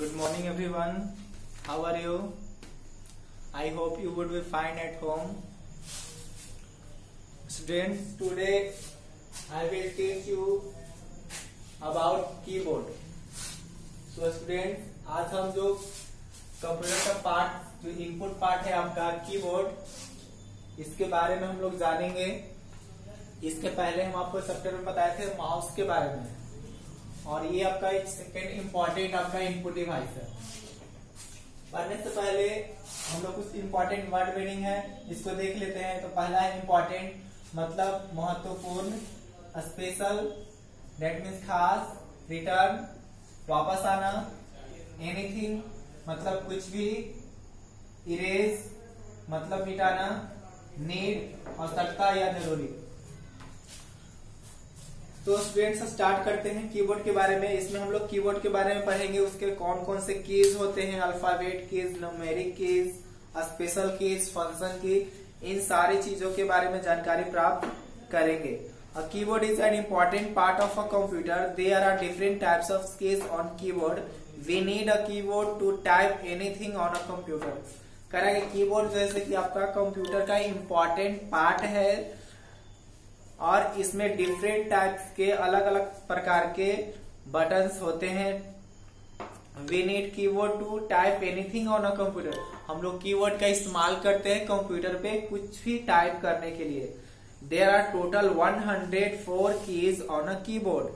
Good morning everyone. How are you? I hope you would be fine at home. Students, today I will teach you about keyboard. So students, आज हम जो computer का part जो input part है आपका keyboard, इसके बारे में हम लोग जानेंगे। इसके पहले हम आपको चैप्टर में बताए थे माउस के बारे में, और ये आपका एक सेकेंड इम्पोर्टेंट आपका इनपुट डिवाइस है। पढ़ने से पहले हम लोग कुछ इम्पोर्टेंट वर्ड मीनिंग है इसको देख लेते हैं। तो पहला है इम्पोर्टेंट, मतलब महत्वपूर्ण, स्पेशल दैट मीन्स खास, रिटर्न वापस आना, एनीथिंग मतलब कुछ भी, इरेज मतलब मिटाना, नीड आवश्यकता या जरूरी। तो स्टूडेंट्स स्टार्ट करते हैं कीबोर्ड के बारे में। इसमें हम लोग कीबोर्ड के बारे में पढ़ेंगे, उसके कौन कौन से कीज होते हैं, alphabet keys, numeric keys, special keys, function की, इन सारी चीजों के बारे में जानकारी प्राप्त करेंगे। A keyboard is an important part of a computer. There are different types of keys on keyboard. We need a keyboard to type anything on a computer. करेंगे कीबोर्ड जैसे कि आपका कंप्यूटर का इम्पोर्टेंट पार्ट है, और इसमें different types के अलग अलग प्रकार के बटन्स होते हैं। We need keyboard to type anything on a computer. हम लोग कीबोर्ड का इस्तेमाल करते हैं कंप्यूटर पे कुछ भी टाइप करने के लिए। There are total 104 keys on a keyboard.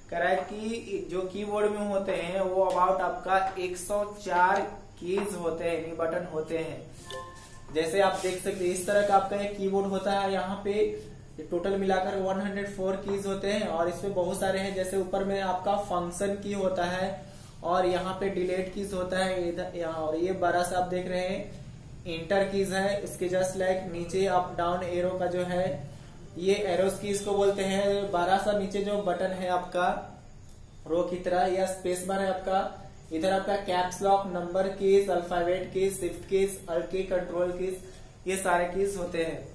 कह रहा है कि जो कीबोर्ड में होते हैं वो अबाउट आपका 104 कीज होते हैं, यानी बटन होते हैं। जैसे आप देख सकते हैं इस तरह का आपका एक कीबोर्ड होता है। यहाँ पे टोटल मिलाकर 104 कीज होते हैं, और इसमें बहुत सारे हैं। जैसे ऊपर में आपका फंक्शन की होता है, और यहाँ पे डिलीट कीज होता है इधर यहाँ, और ये बड़ा सा आप देख रहे हैं इंटर कीज है। इसके जस्ट लाइक नीचे अप डाउन एरो का जो है ये एरोस कीज को बोलते हैं। बड़ा सा नीचे जो बटन है आपका रो की तरह, या स्पेस बार है आपका। इधर आपका caps lock, number keys, alphabet keys, shift keys, alt key, control keys, ये सारे कीज होते हैं।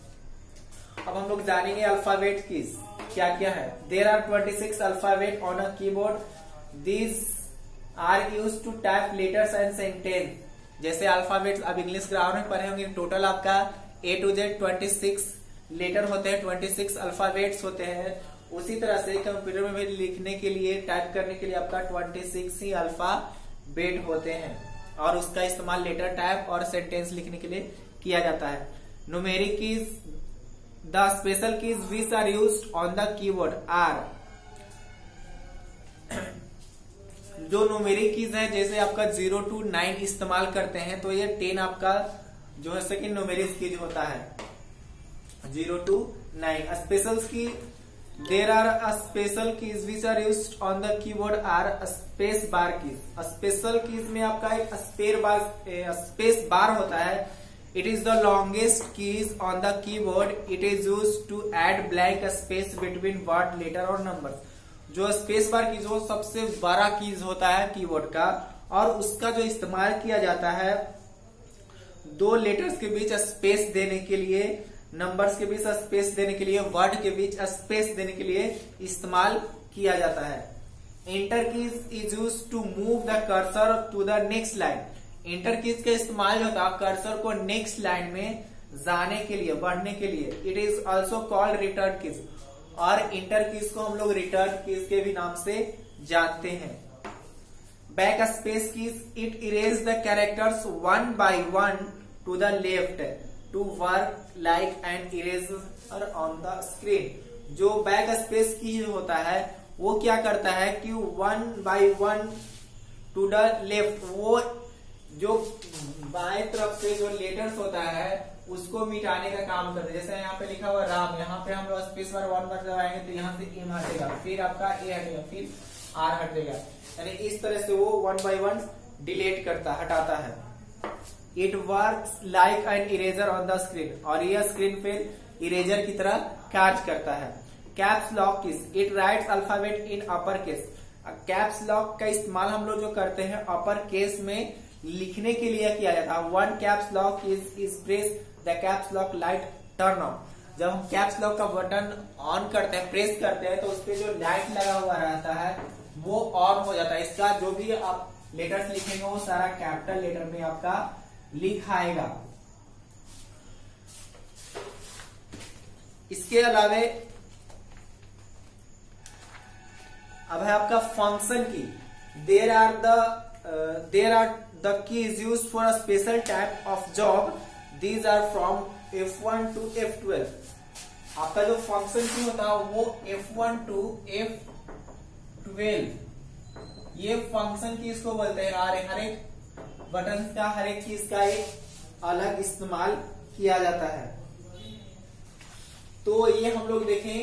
अब हम लोग जानेंगे अल्फाबेट कीज क्या क्या है। There are 26 alphabet on a keyboard. These are used to type letters and sentence. जैसे अल्फाबेट अब इंग्लिश ग्रामर में पढ़े होंगे, टोटल आपका A to Z 26 लेटर होते हैं, 26 अल्फाबेट्स होते हैं। उसी तरह से कंप्यूटर में भी लिखने के लिए, टाइप करने के लिए आपका 26 ही अल्फाबेट होते हैं, और उसका इस्तेमाल लेटर टाइप और सेंटेंस लिखने के लिए किया जाता है। Numeric keys, the special keys which are used on the keyboard are, जो न्यूमेरिक कीज है जैसे आपका 0 to 9 इस्तेमाल करते हैं, तो ये 10 आपका जो है सेकंड न्यूमेरिक कीज होता है, 0 to 9। Special key, there are special keys which are used on the keyboard are space bar keys. Special keys में आपका एक स्पेस बार होता है। It is the longest keys on the keyboard. It is used to add blank space between word, letter और number. जो space bar keys वो सबसे बड़ा कीज होता है कीबोर्ड का, और उसका जो इस्तेमाल किया जाता है दो लेटर्स के बीच स्पेस देने के लिए, नंबर्स के बीच स्पेस देने के लिए, वर्ड के बीच स्पेस देने के लिए इस्तेमाल किया जाता है। Enter keys is used to move the cursor to the next line. Enter keys का इस्तेमाल होता है कर्सर को नेक्स्ट लाइन में जाने के लिए, बढ़ने के लिए। It is also called return keys, और इंटर कीज को हम लोग रिटर्न कीज के भी नाम से जानते हैं। Backspace keys, it erase the characters one by one to the left to work like an eraser on the screen. जो बैक स्पेस की होता है वो क्या करता है कि 1 by 1 टू द लेफ्ट, वो जो बाएं तरफ से जो लेटर्स होता है उसको मिटाने का काम करते हैं। जैसे यहाँ पे लिखा हुआ राम, यहाँ पे हम लोग स्पेस बार 1 बार दबाएंगे तो यहाँ से एम हटेगा, फिर आपका ए हटेगा, फिर आर हटेगा, यानी इस तरह से वो 1 by 1 डिलीट करता, हटाता है। It works like an eraser on the screen, और यह स्क्रीन पे इरेजर की तरह कार्य करता है। Caps lock keys, it rights alphabet in upper case. Caps lock का इस्तेमाल हम लोग जो करते हैं अपर केस में लिखने के लिए किया जाता है। One caps lock is press the caps lock light turn on. जब हम कैप्स लॉक का बटन ऑन करते हैं, प्रेस करते हैं, तो उस पर जो लाइट लगा हुआ रहता है वो ऑन हो जाता है। इसका जो भी आप लेटर्स लिखेंगे वो सारा कैपिटल लेटर में आपका लिखाएगा। इसके अलावे अब है आपका function key. There are the keys used for a special type of job, these are from F1 to F12। आपका जो फंक्शन की होता है वो F1 to F12, ये फंक्शन की इसको बोलते हैं। हर एक बटन का, हर एक चीज का एक अलग इस्तेमाल किया जाता है। तो ये हम लोग देखें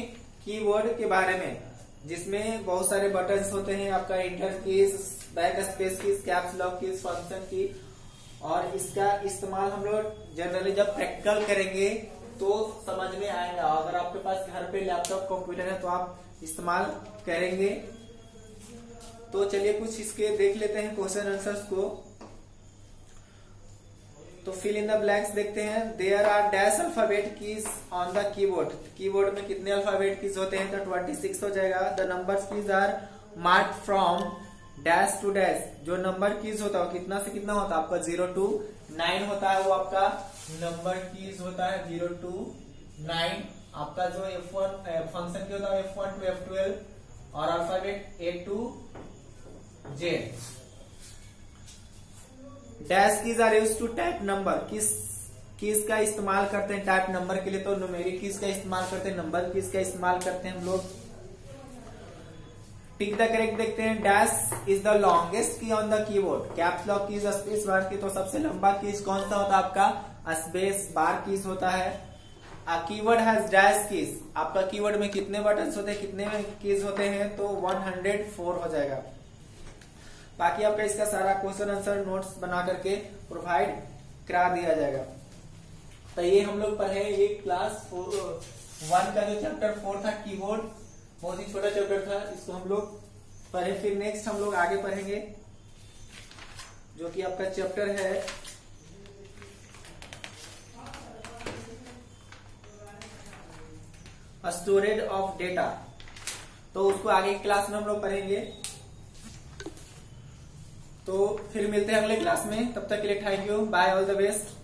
कीवर्ड के बारे में, जिसमें बहुत सारे बटन्स होते हैं। आपका inter keys, back space keys, caps lock keys, function की, और इसका इस्तेमाल हम लोग जनरली जब प्रैक्टिकल करेंगे तो समझ में आएगा। अगर आपके पास घर पे लैपटॉप कंप्यूटर है तो आप इस्तेमाल करेंगे। तो चलिए कुछ इसके देख लेते हैं क्वेश्चन आंसर्स को। तो फिल इन द ब्लैंक्स देखते हैं। There are dash alphabet keys on the keyboard. Keyboard में कितने अल्फाबेट कीज होते हैं? तो 26 हो जाएगा। The numbers keys are marked from dash to dash. जो नंबर कीज होता है कितना से कितना होता है आपका? 0 to 9 होता है, वो आपका नंबर कीज होता है 0 to 9। आपका जो F1 फंक्शन की होता है F1 to F12, और अल्फाबेट A to Z। Dash keys are used to type number. किस कीज का इस्तेमाल करते हैं टाइप नंबर के लिए? तो न्यूमेरिक कीज का इस्तेमाल करते हैं, नंबर कीज का इस्तेमाल करते हैं हम लोग। टिक द करेक्ट देखते हैं। Dash is the longest key on the keyboard. Caps lock keys, space bar की, तो सबसे लंबा कीज कौन सा होता है आपका? स्पेस बार कीज होता है। Keyword has dash keys. आपका कीवर्ड में कितने बटन होते हैं, कितने कीज होते हैं? तो 104 हो जाएगा। बाकी आपका इसका सारा क्वेश्चन आंसर नोट्स बना करके प्रोवाइड करा दिया जाएगा। तो ये हम लोग पढ़े, ये क्लास 1 का जो चैप्टर 4 था कीबोर्ड, बहुत ही छोटा चैप्टर था, इसको हम लोग पढ़े। फिर नेक्स्ट हम लोग आगे पढ़ेंगे जो कि आपका चैप्टर है स्टोरेज ऑफ डेटा। तो उसको आगे क्लास में हम लोग पढ़ेंगे। तो फिर मिलते हैं अगले क्लास में, तब तक के लिए thank you, bye, all the best.